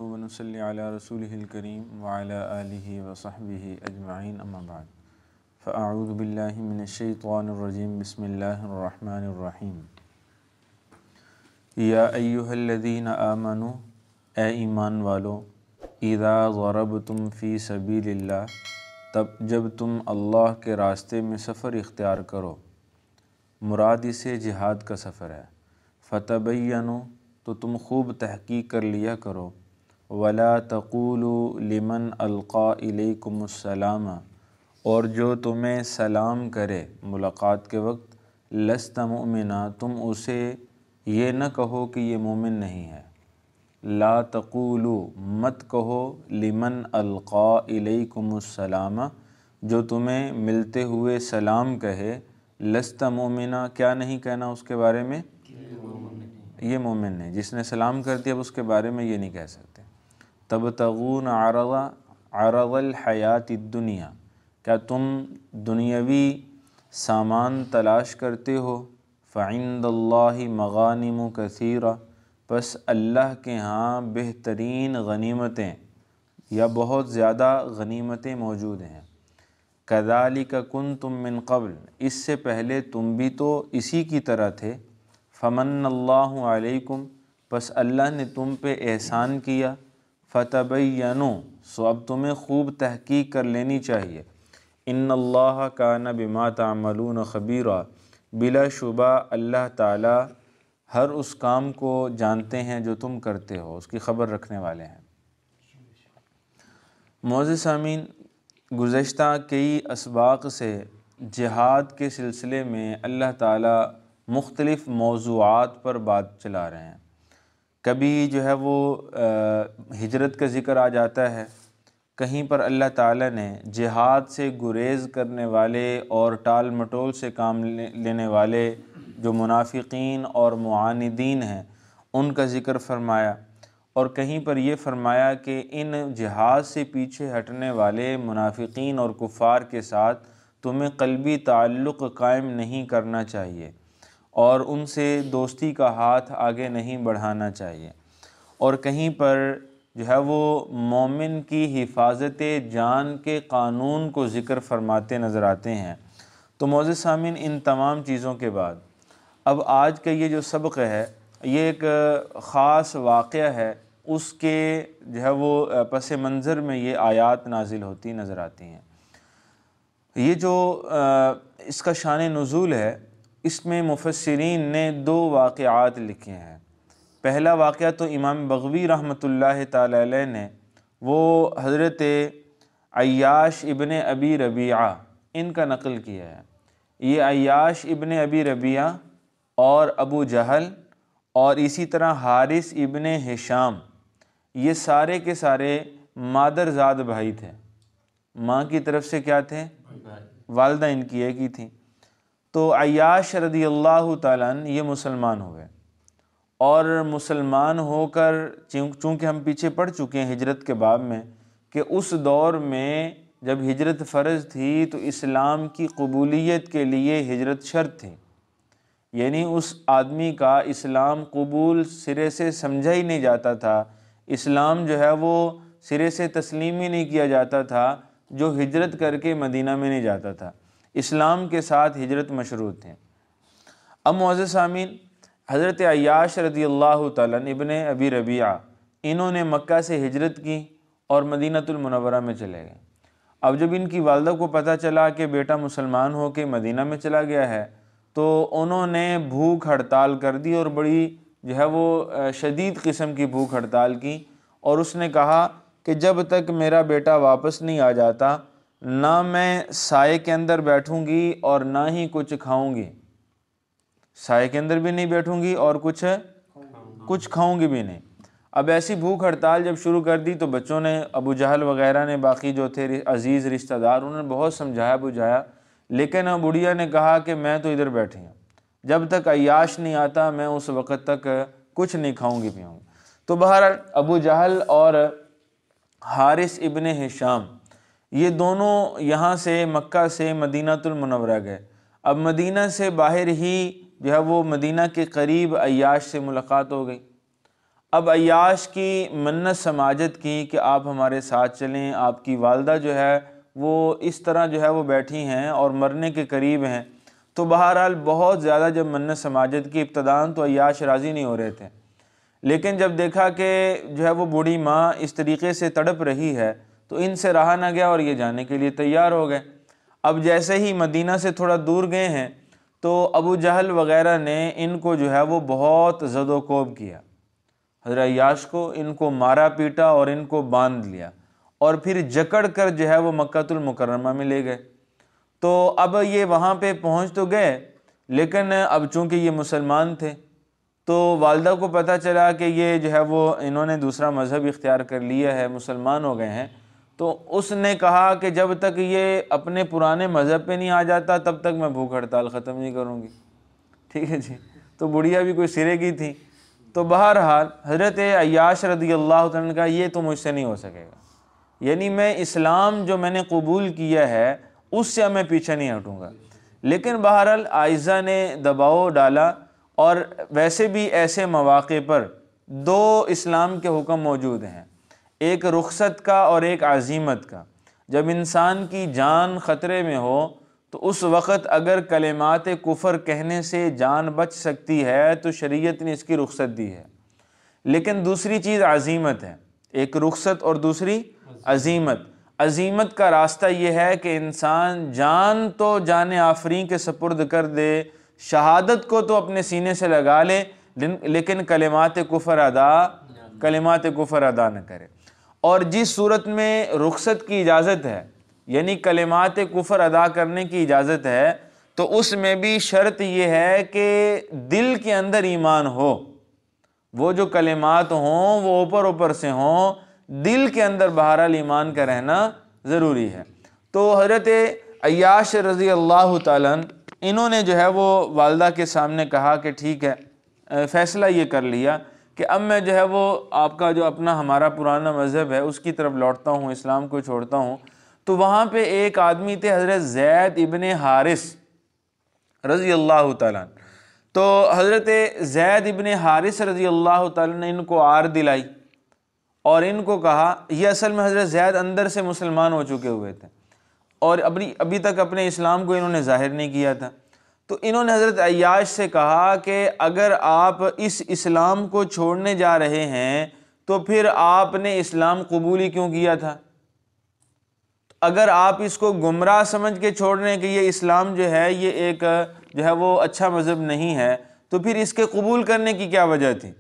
ونصلی علی رسولہ الکریم وعلی آلہ وصحبہ اجمعین اما بعد فاعوذ باللہ من الشیطان الرجیم بسم اللہ الرحمن الرحیم یا ایہا الذین آمنوا اے ایمان والو اذا ضربتم فی سبیل اللہ تب جب تم اللہ کے راستے میں سفر اختیار کرو، مراد اسے جہاد کا سفر ہے، فتبینوا تو تم خوب تحقیق کر لیا کرو، ولا تقولوا لمن القا الیکم السلام اور جو تمہیں سلام کرے ملاقات کے وقت، لست مؤمنا تم اسے یہ نہ کہو کہ یہ مومن نہیں ہے، لا تقولوا مت کہو لمن القا الیکم السلام جو تمہیں ملتے ہوئے سلام کہے، لست مؤمنا کیا نہیں کہنا اس کے بارے میں، یہ مومن نہیں، جس نے سلام کر دیا اب اس کے بارے میں یہ نہیں کہہ سکتے۔ تبتغون عرض الحیات الدنیا کیا تم دنیاوی سامان تلاش کرتے ہو، فعند اللہ مغانم کثیرہ پس اللہ کے ہاں بہترین غنیمتیں یا بہت زیادہ غنیمتیں موجود ہیں، کذالک کنتم من قبل اس سے پہلے تم بھی تو اسی کی طرح تھے، فمن اللہ علیکم پس اللہ نے تم پہ احسان کیا، فتبینوا سو اب تمہیں خوب تحقیق کر لینی چاہیے، ان اللہ کان بما تعملون خبیرا بلا شبہ اللہ تعالی ہر اس کام کو جانتے ہیں جو تم کرتے ہو، اس کی خبر رکھنے والے ہیں۔ معزز سامعین، گزشتہ کئی اسباق سے جہاد کے سلسلے میں اللہ تعالی مختلف موضوعات پر بات چلا رہے ہیں۔ کبھی جو ہے وہ ہجرت کا ذکر آ جاتا ہے، کہیں پر اللہ تعالیٰ نے جہاد سے گریز کرنے والے اور ٹال مٹول سے کام لینے والے جو منافقین اور معاندین ہیں ان کا ذکر فرمایا، اور کہیں پر یہ فرمایا کہ ان جہاد سے پیچھے ہٹنے والے منافقین اور کفار کے ساتھ تمہیں قلبی تعلق قائم نہیں کرنا چاہیے اور ان سے دوستی کا ہاتھ آگے نہیں بڑھانا چاہیے، اور کہیں پر جو ہے وہ مومن کی حفاظت جان کے قانون کو ذکر فرماتے نظر آتے ہیں۔ تو معزز سامعین، ان تمام چیزوں کے بعد اب آج کا یہ جو سبق ہے یہ ایک خاص واقعہ ہے، اس کے جو ہے وہ پس منظر میں یہ آیات نازل ہوتی نظر آتی ہیں۔ یہ جو اس کا شان نزول ہے، اس میں مفسرین نے دو واقعات لکھے ہیں۔ پہلا واقعہ تو امام بغوی رحمۃ اللہ تعالی علیہ نے وہ حضرت عیاش ابن ابی ربیعہ ان کا نقل کیا ہے۔ یہ عیاش ابن ابی ربیعہ اور ابو جہل اور اسی طرح حارث ابن ہشام یہ سارے کے سارے مادرزاد بھائی تھے، ماں کی طرف سے کیا تھے، والدہ ان کی ایک ہی تھیں۔ تو عیاش رضی اللہ تعالیٰ عنہ یہ مسلمان ہوئے، اور مسلمان ہو کر چونکہ ہم پیچھے پڑ چکے ہیں ہجرت کے باب میں کہ اس دور میں جب ہجرت فرض تھی تو اسلام کی قبولیت کے لیے ہجرت شرط تھی، یعنی اس آدمی کا اسلام قبول سرے سے سمجھا ہی نہیں جاتا تھا، اسلام جو ہے وہ سرے سے تسلیم ہی نہیں کیا جاتا تھا جو ہجرت کر کے مدینہ میں نہیں جاتا تھا، اسلام کے ساتھ ہجرت مشروط ہے۔ اب معزز سامعین، حضرت عیاش رضی اللہ تعالیٰ ابن ابی ربیعہ انہوں نے مکہ سے ہجرت کی اور مدینۃ المنورہ میں چلے گئے۔ اب جب ان کی والدہ کو پتہ چلا کہ بیٹا مسلمان ہو کے مدینہ میں چلا گیا ہے تو انہوں نے بھوک ہڑتال کر دی، اور بڑی جو ہے وہ شدید قسم کی بھوک ہڑتال کی، اور اس نے کہا کہ جب تک میرا بیٹا واپس نہیں آ جاتا نہ میں سائے کے اندر بیٹھوں گی اور نہ ہی کچھ کھاؤں گی، سائے کے اندر بھی نہیں بیٹھوں گی اور کچھ کھاؤں گی بھی نہیں۔ اب ایسی بھوک ہڑتال جب شروع کر دی تو بچوں نے، ابو جہل وغیرہ نے، باقی جو تھے عزیز رشتہ دار، انہوں نے بہت سمجھایا بجھایا، لیکن بڑھیا نے کہا کہ میں تو ادھر بیٹھی ہوں، جب تک عیاش نہیں آتا میں اس وقت تک کچھ نہیں کھاؤں گی پیوں گی۔ تو بہرحال ابو جہل اور حارث ابن ہشام یہ دونوں یہاں سے مکہ سے مدینۃ المنورہ گئے۔ اب مدینہ سے باہر ہی جو ہے وہ مدینہ کے قریب عیاش سے ملاقات ہو گئی۔ اب عیاش کی منت سماجت کی کہ آپ ہمارے ساتھ چلیں، آپ کی والدہ جو ہے وہ اس طرح جو ہے وہ بیٹھی ہیں اور مرنے کے قریب ہیں۔ تو بہرحال بہت زیادہ جب منت سماجت کی ابتداً تو عیاش راضی نہیں ہو رہے تھے، لیکن جب دیکھا کہ جو ہے وہ بوڑھی ماں اس طریقے سے تڑپ رہی ہے تو ان سے رہا نہ گیا اور یہ جانے کے لیے تیار ہو گئے۔ اب جیسے ہی مدینہ سے تھوڑا دور گئے ہیں تو ابو جہل وغیرہ نے ان کو جو ہے وہ بہت زد و کوب کیا، حضرت عیاش کو، ان کو مارا پیٹا اور ان کو باندھ لیا، اور پھر جکڑ کر جو ہے وہ مکہ المکرمہ میں لے گئے۔ تو اب یہ وہاں پہ پہنچ تو گئے، لیکن اب چونکہ یہ مسلمان تھے تو والدہ کو پتہ چلا کہ یہ جو ہے وہ انہوں نے دوسرا مذہب اختیار کر لیا ہے، مسلمان ہو گئے ہیں، تو اس نے کہا کہ جب تک یہ اپنے پرانے مذہب پہ نہیں آ جاتا تب تک میں بھوک ہڑتال ختم نہیں کروں گی۔ ٹھیک ہے جی، تو بڑھیا بھی کوئی سرے کی تھی۔ تو بہرحال حضرت عیاش رضی اللہ تعالیٰ نے کہا یہ تو مجھ سے نہیں ہو سکے گا، یعنی میں اسلام جو میں نے قبول کیا ہے اس سے میں پیچھے نہیں ہٹوں گا۔ لیکن بہرحال عائزہ نے دباؤ ڈالا، اور ویسے بھی ایسے مواقع پر دو اسلام کے حکم موجود ہیں، ایک رخصت کا اور ایک عزیمت کا۔ جب انسان کی جان خطرے میں ہو تو اس وقت اگر کلمات کفر کہنے سے جان بچ سکتی ہے تو شریعت نے اس کی رخصت دی ہے۔ لیکن دوسری چیز عزیمت ہے، ایک رخصت اور دوسری عزیمت۔ عزیمت کا راستہ یہ ہے کہ انسان جان تو جان آفرین کے سپرد کر دے، شہادت کو تو اپنے سینے سے لگا لے، لیکن کلمات کفر ادا نہ کرے۔ اور جس صورت میں رخصت کی اجازت ہے، یعنی کلمات کفر ادا کرنے کی اجازت ہے، تو اس میں بھی شرط یہ ہے کہ دل کے اندر ایمان ہو، وہ جو کلمات ہوں وہ اوپر سے ہوں، دل کے اندر بہرحال ایمان کا رہنا ضروری ہے۔ تو حضرت عیاش رضی اللہ تعالیٰ انہوں نے جو ہے وہ والدہ کے سامنے کہا کہ ٹھیک ہے، فیصلہ یہ کر لیا کہ اب میں جو ہے وہ آپ کا جو اپنا ہمارا پرانا مذہب ہے اس کی طرف لوٹتا ہوں، اسلام کو چھوڑتا ہوں۔ تو وہاں پہ ایک آدمی تھے حضرت زید ابن حارث رضی اللہ تعالیٰ، تو حضرت زید ابن حارث رضی اللہ تعالیٰ نے ان کو آر دلائی اور ان کو کہا، یہ اصل میں حضرت زید اندر سے مسلمان ہو چکے ہوئے تھے اور ابھی تک اپنے اسلام کو انہوں نے ظاہر نہیں کیا تھا۔ تو انہوں نے حضرت عیاش سے کہا کہ اگر آپ اس اسلام کو چھوڑنے جا رہے ہیں تو پھر آپ نے اسلام قبول ہی کیوں کیا تھا؟ اگر آپ اس کو گمراہ سمجھ کے چھوڑ رہے ہیں کہ یہ اسلام جو ہے یہ ایک جو ہے وہ اچھا مذہب نہیں ہے، تو پھر اس کے قبول کرنے کی کیا وجہ تھی؟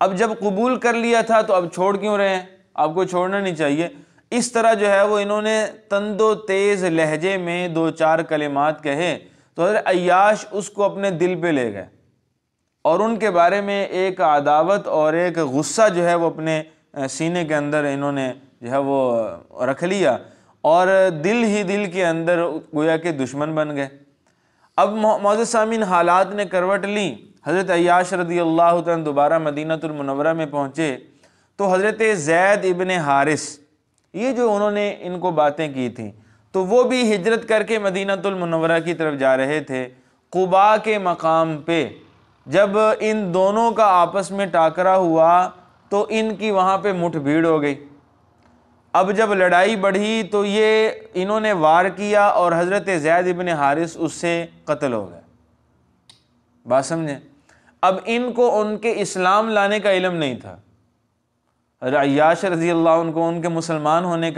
اب جب قبول کر لیا تھا تو اب چھوڑ کیوں رہے ہیں؟ آپ کو چھوڑنا نہیں چاہیے۔ اس طرح جو ہے وہ انہوں نے تند و تیز لہجے میں دو چار کلمات کہے تو حضرت عیاش اس کو اپنے دل پہ لے گئے اور ان کے بارے میں ایک عداوت اور ایک غصہ جو ہے وہ اپنے سینے کے اندر انہوں نے جو ہے وہ رکھ لیا، اور دل ہی دل کے اندر گویا کہ دشمن بن گئے۔ اب معزز سامعین، حالات نے کروٹ لی، حضرت عیاش رضی اللہ تعالیٰ دوبارہ مدینہ المنورہ میں پہنچے تو حضرت زید ابن حارث، یہ جو انہوں نے ان کو باتیں کی تھیں، تو وہ بھی ہجرت کر کے مدینہ المنورہ کی طرف جا رہے تھے۔ قباء کے مقام پہ جب ان دونوں کا آپس میں ٹاکرا ہوا تو ان کی وہاں پہ مٹھ بھیڑ ہو گئی۔ اب جب لڑائی بڑھی تو یہ انہوں نے وار کیا اور حضرت زید ابن حارث اس سے قتل ہو گئے۔ بات سمجھیں؟ اب ان کو ان کے اسلام لانے کا علم نہیں تھا، عیاش رضی اللہ عنہ کو ان کے مسلمان ہونے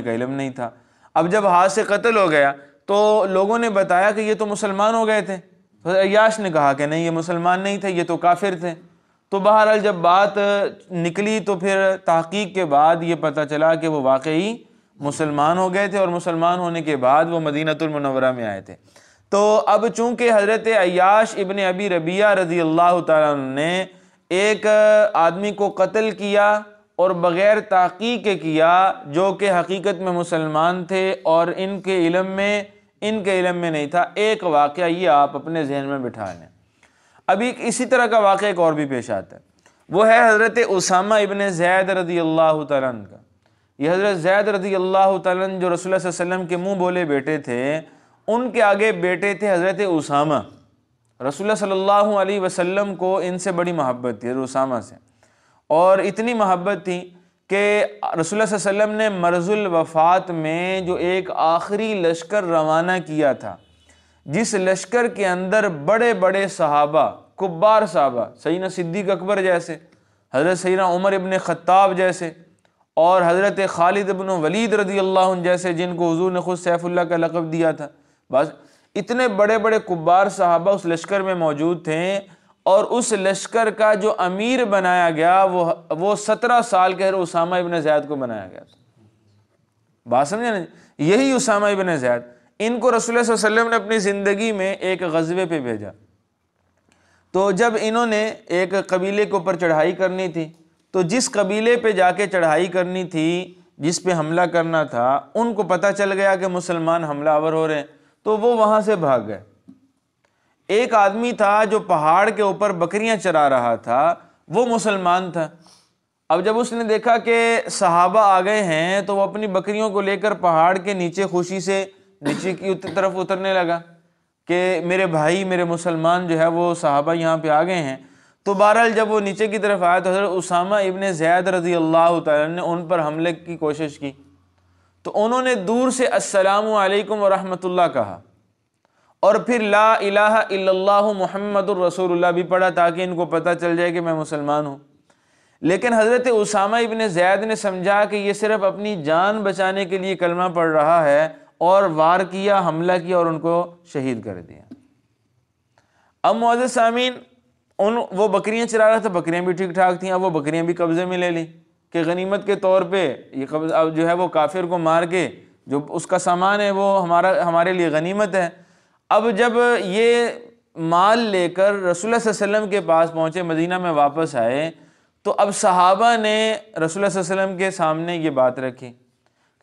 کا علم نہیں تھا۔ اب جب ہاتھ سے قتل ہو گیا تو لوگوں نے بتایا کہ یہ تو مسلمان ہو گئے تھے، تو عیاش نے کہا کہ نہیں، یہ مسلمان نہیں تھے، یہ تو کافر تھے۔ تو بہرحال جب بات نکلی تو پھر تحقیق کے بعد یہ پتہ چلا کہ وہ واقعی مسلمان ہو گئے تھے، اور مسلمان ہونے کے بعد وہ مدینہ المنورہ میں آئے تھے۔ تو اب چونکہ حضرت عیاش ابن ابی ربیعہ رضی اللہ تعالیٰ عنہ نے ایک آدمی کو قتل کیا اور بغیر تحقیق کے کیا جو کہ حقیقت میں مسلمان تھے اور ان کے علم میں نہیں تھا، ایک واقعہ یہ آپ اپنے ذہن میں بٹھا لیں۔ ابھی اسی طرح کا واقعہ ایک اور بھی پیش آتا ہے، وہ ہے حضرت اسامہ ابن زید رضی اللہ تعالیٰ عنہ کا۔ یہ حضرت زید رضی اللہ تعالیٰ عنہ جو رسول اللہ صلی اللہ علیہ وسلم کے منہ بولے بیٹے تھے، ان کے آگے بیٹے تھے حضرت اسامہ۔ رسول اللہ صلی اللہ علیہ وسلم کو ان سے بڑی محبت تھی، حضرت اسامہ سے۔ اور اتنی محبت تھی کہ رسول اللہ صلی اللہ علیہ وسلم نے مرض الوفات میں جو ایک آخری لشکر روانہ کیا تھا، جس لشکر کے اندر بڑے بڑے صحابہ، کبار صحابہ، سیدنا صدیق اکبر جیسے، حضرت سیدنا عمر ابن خطاب جیسے، اور حضرت خالد ابن ولید رضی اللہ عنہ جیسے، جن کو حضور نے خود سیف اللہ کا لقب دیا تھا، بس اتنے بڑے بڑے کبار صحابہ اس لشکر میں موجود تھے، اور اس لشکر کا جو امیر بنایا گیا وہ 17 سال کے اسامہ ابن زید کو بنایا گیا تھا۔ بات سمجھے نا، یہی اسامہ ابن زید، ان کو رسول اللہ صلی اللہ علیہ وسلم نے اپنی زندگی میں ایک غزوے پہ بھیجا۔ تو جب انہوں نے ایک قبیلے کے اوپر چڑھائی کرنی تھی، تو جس قبیلے پہ جا کے چڑھائی کرنی تھی، جس پہ حملہ کرنا تھا، ان کو پتہ چل گیا کہ مسلمان حملہ آور ہو رہے ہیں، تو وہ وہاں سے بھاگ گئے۔ ایک آدمی تھا جو پہاڑ کے اوپر بکریاں چرا رہا تھا، وہ مسلمان تھا۔ اب جب اس نے دیکھا کہ صحابہ آ گئے ہیں، تو وہ اپنی بکریوں کو لے کر پہاڑ کے نیچے خوشی سے نیچے کی طرف اترنے لگا کہ میرے بھائی، میرے مسلمان جو ہے وہ صحابہ یہاں پہ آ گئے ہیں۔ تو بہرحال جب وہ نیچے کی طرف آیا تو حضرت اسامہ ابن زید رضی اللہ تعالیٰ نے ان پر حملے کی کوشش کی، تو انہوں نے دور سے السلام علیکم ورحمۃ اللہ کہا، اور پھر لا الہ الا اللہ محمد الرسول اللہ بھی پڑھا، تاکہ ان کو پتہ چل جائے کہ میں مسلمان ہوں۔ لیکن حضرت اسامہ ابن زید نے سمجھا کہ یہ صرف اپنی جان بچانے کے لیے کلمہ پڑھ رہا ہے، اور وار کیا، حملہ کیا اور ان کو شہید کر دیا۔ اب معزز سامعین، وہ بکریاں چرا رہا تھا، بکریاں بھی ٹھیک ٹھاک تھیں، اب وہ بکریاں بھی قبضے میں لے لی کہ غنیمت کے طور پہ یہ قبض، اب جو ہے وہ کافر کو مار کے جو اس کا سامان ہے وہ ہمارے لیے غنیمت ہے۔ اب جب یہ مال لے کر رسول اللہ صلی اللہ علیہ وسلم کے پاس پہنچے، مدینہ میں واپس آئے، تو اب صحابہ نے رسول اللہ صلی اللہ علیہ وسلم کے سامنے یہ بات رکھی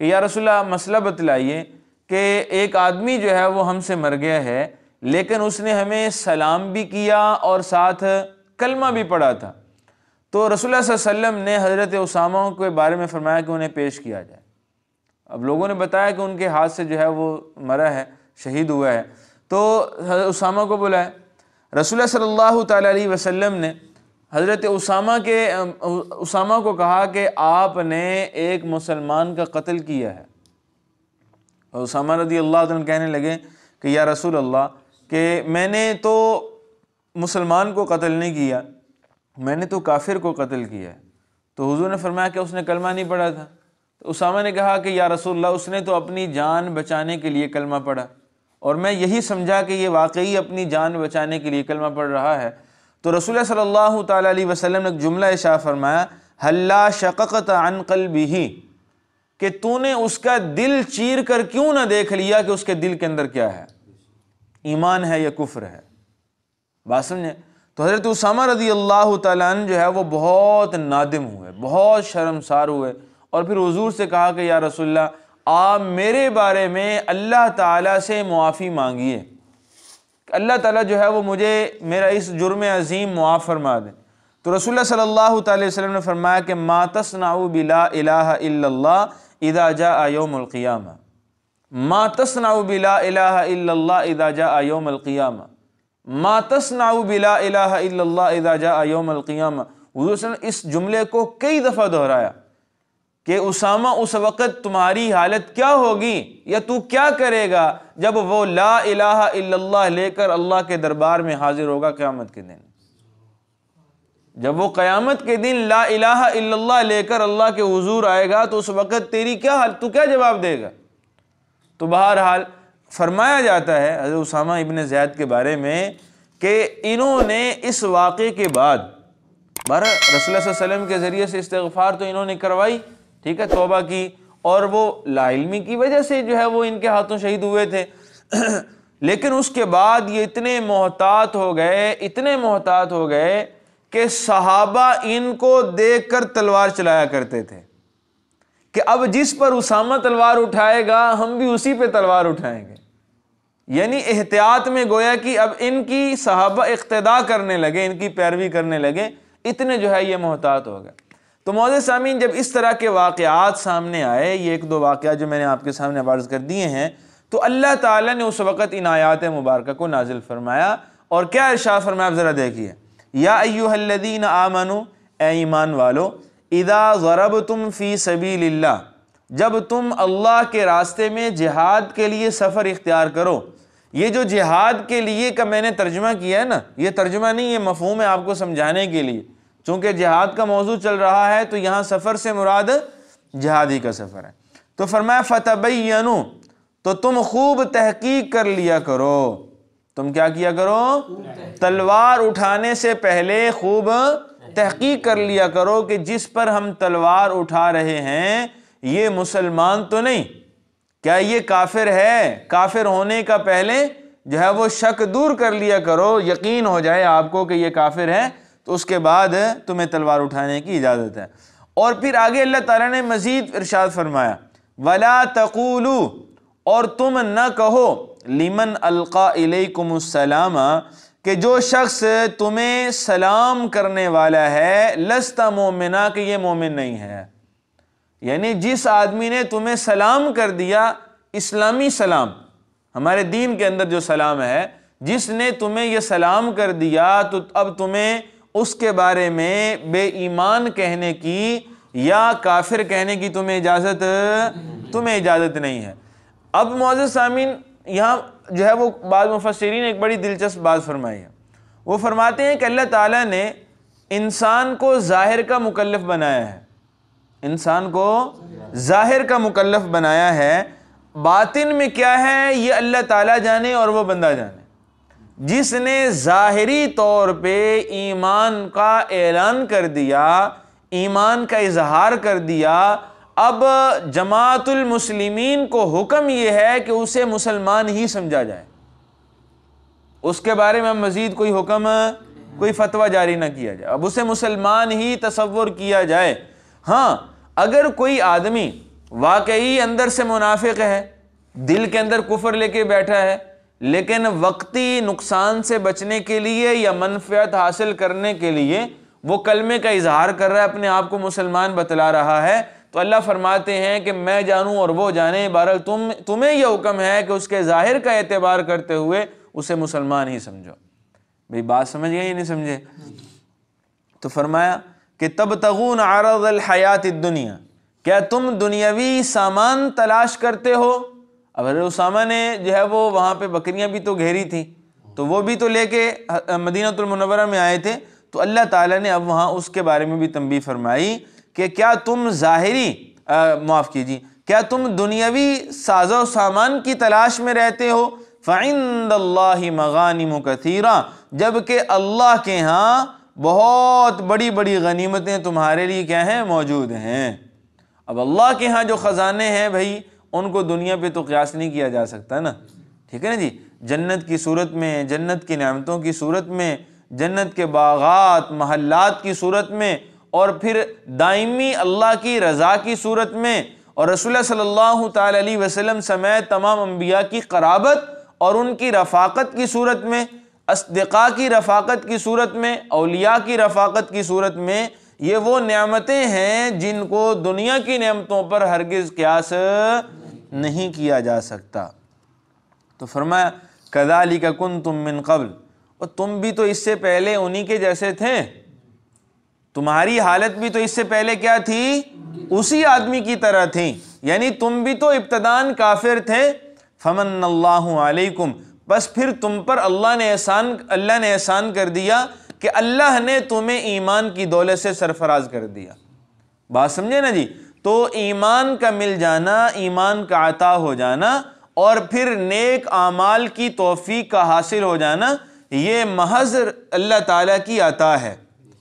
کہ یا رسول اللہ، مسئلہ بتلائیے کہ ایک آدمی جو ہے وہ ہم سے مر گیا ہے، لیکن اس نے ہمیں سلام بھی کیا اور ساتھ کلمہ بھی پڑھا تھا۔ تو رسول اللہ صلی اللہ علیہ وسلم نے حضرت اسامہ کے بارے میں فرمایا کہ انہیں پیش کیا جائے۔ اب لوگوں نے بتایا کہ ان کے ہاتھ سے جو ہے وہ مرا ہے، شہید ہوا ہے، تو حضرت اسامہ کو بلایا۔ رسول اللہ صلی اللہ تعالیٰ علیہ وسلم نے حضرت اسامہ کو کہا کہ آپ نے ایک مسلمان کا قتل کیا ہے۔ اور اسامہ رضی اللہ عنہ کہنے لگے کہ یا رسول اللہ، کہ میں نے تو مسلمان کو قتل نہیں کیا، میں نے تو کافر کو قتل کیا ہے۔ تو حضور نے فرمایا کہ اس نے کلمہ نہیں پڑھا تھا۔ تو اسامہ نے کہا کہ یا رسول اللہ، اس نے تو اپنی جان بچانے کے لیے کلمہ پڑھا، اور میں یہی سمجھا کہ یہ واقعی اپنی جان بچانے کے لیے کلمہ پڑھ رہا ہے۔ تو رسول اللہ صلی اللہ تعالیٰ علیہ وسلم نے ایک جملہ ارشاد فرمایا، حلا شققت عن قلبہ، کہ تو نے اس کا دل چیر کر کیوں نہ دیکھ لیا کہ اس کے دل کے اندر کیا ہے، ایمان ہے یا کفر ہے۔ بات سمجھیں؟ تو حضرت اسامہ رضی اللہ تعالیٰ عنہ جو ہے وہ بہت نادم ہوئے، بہت شرمسار ہوئے، اور پھر حضور سے کہا کہ یا رسول اللہ، آپ میرے بارے میں اللہ تعالیٰ سے معافی مانگیے، اللہ تعالیٰ جو ہے وہ مجھے میرا اس جرم عظیم معاف فرما دے۔ تو رسول اللہ صلی اللہ تعالی وسلم نے فرمایا کہ ما تصنع بلا الہ الا اللہ اذا جاء یوم القیامہ، ما تصنع بلا الہ الا اللہ اذا جاء یوم القیامہ، ما تصنع بلا الہ الا اللہ اذا جاء یوم القیامہ۔ حضور صلی اللہ علیہ وسلم اس جملے کو کئی دفعہ دہرایا کہ اسامہ اس وقت تمہاری حالت کیا ہوگی، یا تو کیا کرے گا جب وہ لا الہ الا اللہ لے کر اللہ کے دربار میں حاضر ہوگا قیامت کے دن۔ جب وہ قیامت کے دن لا الہ الا اللہ لے کر اللہ کے حضور آئے گا، تو اس وقت تیری کیا حال، تو کیا جواب دے گا؟ تو بہرحال فرمایا جاتا ہے حضرت اسامہ ابن زید کے بارے میں کہ انہوں نے اس واقعے کے بعد رسول اللہ صلی اللہ علیہ وسلم کے ذریعے سے استغفار تو انہوں نے کروائی، ٹھیک ہے، توبہ کی، اور وہ لا علمی کی وجہ سے جو ہے وہ ان کے ہاتھوں شہید ہوئے تھے، لیکن اس کے بعد یہ اتنے محتاط ہو گئے کہ صحابہ ان کو دیکھ کر تلوار چلایا کرتے تھے کہ اب جس پر اسامہ تلوار اٹھائے گا ہم بھی اسی پہ تلوار اٹھائیں گے۔ یعنی احتیاط میں گویا کہ اب ان کی صحابہ اقتداء کرنے لگے، ان کی پیروی کرنے لگے، اتنے جو ہے یہ محتاط ہو گئے۔ تو معزز سامعین، جب اس طرح کے واقعات سامنے آئے، یہ ایک دو واقعات جو میں نے آپ کے سامنے عرض کر دیے ہیں، تو اللہ تعالیٰ نے اس وقت ان آیات مبارکہ کو نازل فرمایا، اور کیا ارشاد فرمایا آپ ذرا دیکھیے، یا ایھا الذین آمنوا، اے ایمان والو اذا ضربتم فی سبیل اللہ، جب تم اللہ کے راستے میں جہاد کے لیے سفر اختیار کرو. یہ جو جہاد کے لیے کا میں نے ترجمہ کیا ہے نا، یہ ترجمہ نہیں، یہ مفہوم ہے آپ کو سمجھانے کے لیے. چونکہ جہاد کا موضوع چل رہا ہے تو یہاں سفر سے مراد جہاد ہی کا سفر ہے. تو فرمایا فتبینوا، تو تم خوب تحقیق کر لیا کرو. تم کیا کیا کرو؟ تلوار اٹھانے سے پہلے خوب تحقیق کر لیا کرو کہ جس پر ہم تلوار اٹھا رہے ہیں یہ مسلمان تو نہیں، کیا یہ کافر ہے؟ کافر ہونے کا پہلے جو ہے وہ شک دور کر لیا کرو، یقین ہو جائے آپ کو کہ یہ کافر ہے تو اس کے بعد تمہیں تلوار اٹھانے کی اجازت ہے. اور پھر آگے اللہ تعالیٰ نے مزید ارشاد فرمایا وَلَا تَقُولُوا، اور تم نہ کہو لمن القا الیکم السلام، کہ جو شخص تمہیں سلام کرنے والا ہے لست مومنا، کہ یہ مومن نہیں ہے. یعنی جس آدمی نے تمہیں سلام کر دیا، اسلامی سلام، ہمارے دین کے اندر جو سلام ہے، جس نے تمہیں یہ سلام کر دیا تو اب تمہیں اس کے بارے میں بے ایمان کہنے کی یا کافر کہنے کی تمہیں اجازت نہیں ہے. اب معزز سامعین، یہاں جو ہے وہ بعض مفسرین ایک بڑی دلچسپ بات فرمائی ہے. وہ فرماتے ہیں کہ اللہ تعالیٰ نے انسان کو ظاہر کا مکلف بنایا ہے، انسان کو ظاہر کا مکلف بنایا ہے، باطن میں کیا ہے یہ اللہ تعالیٰ جانے اور وہ بندہ جانے. جس نے ظاہری طور پہ ایمان کا اعلان کر دیا، ایمان کا اظہار کر دیا، اب جماعت المسلمین کو حکم یہ ہے کہ اسے مسلمان ہی سمجھا جائے، اس کے بارے میں مزید کوئی حکم، کوئی فتویٰ جاری نہ کیا جائے، اب اسے مسلمان ہی تصور کیا جائے. ہاں اگر کوئی آدمی واقعی اندر سے منافق ہے، دل کے اندر کفر لے کے بیٹھا ہے، لیکن وقتی نقصان سے بچنے کے لیے یا منفعت حاصل کرنے کے لیے وہ کلمے کا اظہار کر رہا ہے، اپنے آپ کو مسلمان بتلا رہا ہے، تو اللہ فرماتے ہیں کہ میں جانوں اور وہ جانے، بہرحال تمہیں یہ حکم ہے کہ اس کے ظاہر کا اعتبار کرتے ہوئے اسے مسلمان ہی سمجھو. بھئی بات سمجھ گئے یا نہیں سمجھے؟ تو فرمایا کہ تبتغون عرض الحیات الدنیا، کیا تم دنیاوی سامان تلاش کرتے ہو؟ اب حضرت اسامہ نے جو ہے وہ وہاں پہ بکریاں بھی تو گھیری تھیں، تو وہ بھی تو لے کے مدینہ المنورہ میں آئے تھے. تو اللہ تعالیٰ نے اب وہاں اس کے بارے میں بھی تنبیہ فرمائی کہ کیا تم کیا تم دنیاوی ساز و سامان کی تلاش میں رہتے ہو؟ فَعِندَ اللَّهِ مَغَانِمُ كَثِيرًا، جبکہ اللہ کے ہاں بہت بڑی بڑی غنیمتیں تمہارے لیے کیا ہیں؟ موجود ہیں. اب اللہ کے ہاں جو خزانے ہیں بھائی ان کو دنیا پہ تو قیاس نہیں کیا جا سکتا نا، ٹھیک ہے نا جی. جنت کی صورت میں، جنت کی نعمتوں کی صورت میں، جنت کے باغات محلات کی صورت میں، اور پھر دائمی اللہ کی رضا کی صورت میں، اور رسول اللہ صلی اللہ تعالی علیہ وسلم سمیت تمام انبیاء کی قرابت اور ان کی رفاقت کی صورت میں، اصدقاء کی رفاقت کی صورت میں، اولیاء کی رفاقت کی صورت میں، یہ وہ نعمتیں ہیں جن کو دنیا کی نعمتوں پر ہرگز قیاس نہیں کیا جا سکتا. تو فرمایا کذالک کنتم من قبل، اور تم بھی تو اس سے پہلے انہی کے جیسے تھے، تمہاری حالت بھی تو اس سے پہلے کیا تھی؟ اسی آدمی کی طرح تھی، یعنی تم بھی تو ابتداً کافر تھے. فمن اللہ علیکم، بس پھر تم پر اللہ نے احسان کر دیا کہ اللہ نے تمہیں ایمان کی دولت سے سرفراز کر دیا. بات سمجھے نا جی. تو ایمان کا مل جانا، ایمان کا عطا ہو جانا، اور پھر نیک اعمال کی توفیق کا حاصل ہو جانا، یہ محض اللہ تعالیٰ کی عطا ہے.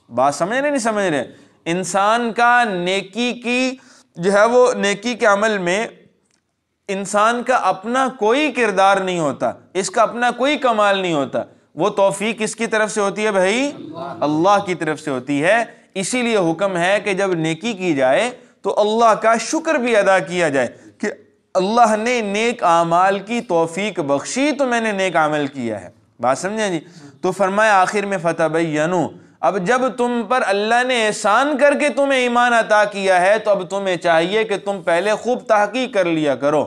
بات سمجھ رہے نہیں سمجھ رہے؟ انسان کا نیکی کی جو ہے وہ نیکی کے عمل میں انسان کا اپنا کوئی کردار نہیں ہوتا، اس کا اپنا کوئی کمال نہیں ہوتا. وہ توفیق کس کی طرف سے ہوتی ہے بھائی؟ اللہ کی طرف سے ہوتی ہے. اسی لیے حکم ہے کہ جب نیکی کی جائے تو اللہ کا شکر بھی ادا کیا جائے کہ اللہ نے نیک اعمال کی توفیق بخشی تو میں نے نیک عمل کیا ہے. بات سمجھیں جی. تو فرمایا آخر میں فتبینوا، اب جب تم پر اللہ نے احسان کر کے تمہیں ایمان عطا کیا ہے تو اب تمہیں چاہیے کہ تم پہلے خوب تحقیق کر لیا کرو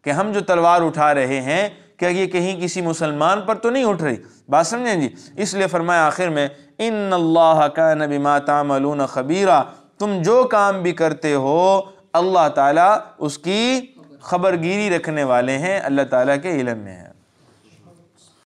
کہ ہم جو تلوار اٹھا رہے ہیں کہ یہ کہیں کسی مسلمان پر تو نہیں اٹھ رہی، بات سمجھیں جی؟ اس لیے فرمایا آخر میں ان اللہ کان بما تعملون خبیرا، تم جو کام بھی کرتے ہو اللہ تعالیٰ اس کی خبرگیری رکھنے والے ہیں، اللہ تعالیٰ کے علم میں ہے۔